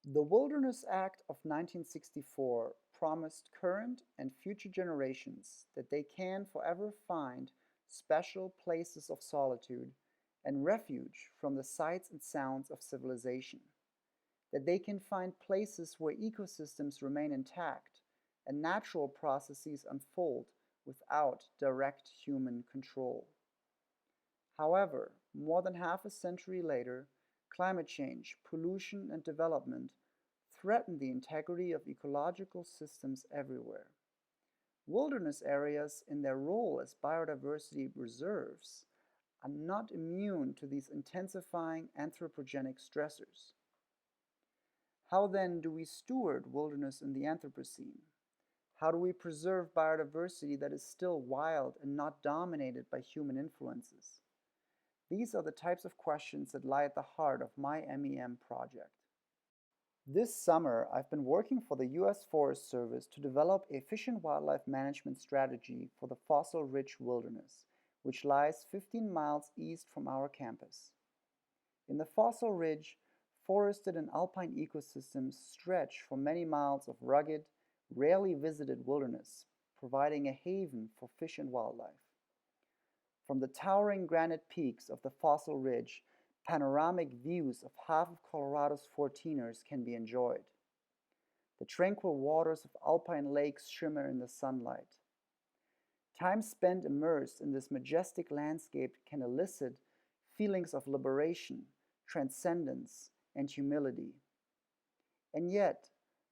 The Wilderness Act of 1964 promised current and future generations that they can forever find special places of solitude and refuge from the sights and sounds of civilization, that they can find places where ecosystems remain intact and natural processes unfold without direct human control. However, more than half a century later, climate change, pollution, and development threaten the integrity of ecological systems everywhere. Wilderness areas, in their role as biodiversity reserves, are not immune to these intensifying anthropogenic stressors. How then do we steward wilderness in the Anthropocene? How do we preserve biodiversity that is still wild and not dominated by human influences? These are the types of questions that lie at the heart of my MEM project. This summer, I've been working for the U.S. Forest Service to develop a fish and wildlife management strategy for the fossil-rich wilderness, which lies 15 miles east from our campus. In the fossil ridge, forested and alpine ecosystems stretch for many miles of rugged, rarely visited wilderness, providing a haven for fish and wildlife. From the towering granite peaks of the fossil ridge, panoramic views of half of Colorado's 14ers can be enjoyed. The tranquil waters of alpine lakes shimmer in the sunlight. Time spent immersed in this majestic landscape can elicit feelings of liberation, transcendence, and humility. And yet,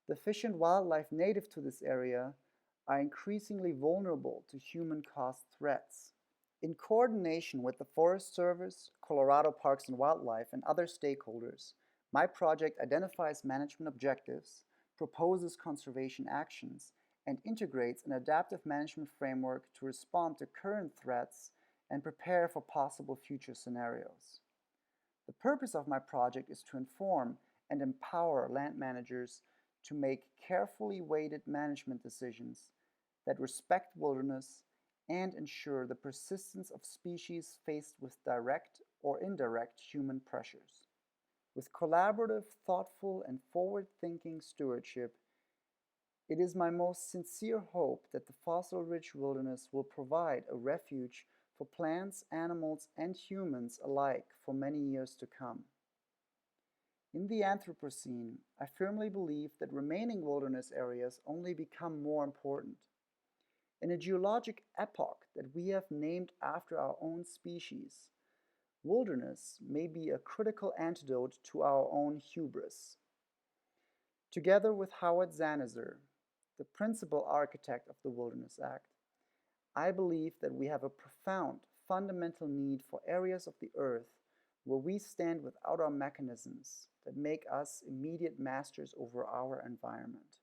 the fish and wildlife native to this area are increasingly vulnerable to human-caused threats. In coordination with the Forest Service, Colorado Parks and Wildlife, and other stakeholders, my project identifies management objectives, proposes conservation actions, and integrates an adaptive management framework to respond to current threats and prepare for possible future scenarios. The purpose of my project is to inform and empower land managers to make carefully weighted management decisions that respect wilderness and ensure the persistence of species faced with direct or indirect human pressures. With collaborative, thoughtful, and forward-thinking stewardship, it is my most sincere hope that the fossil-rich wilderness will provide a refuge for plants, animals, and humans alike for many years to come. In the Anthropocene, I firmly believe that remaining wilderness areas only become more important. In a geologic epoch that we have named after our own species, wilderness may be a critical antidote to our own hubris. Together with Howard Zahniser, the principal architect of the Wilderness Act, I believe that we have a profound, fundamental need for areas of the earth where we stand without our mechanisms that make us immediate masters over our environment.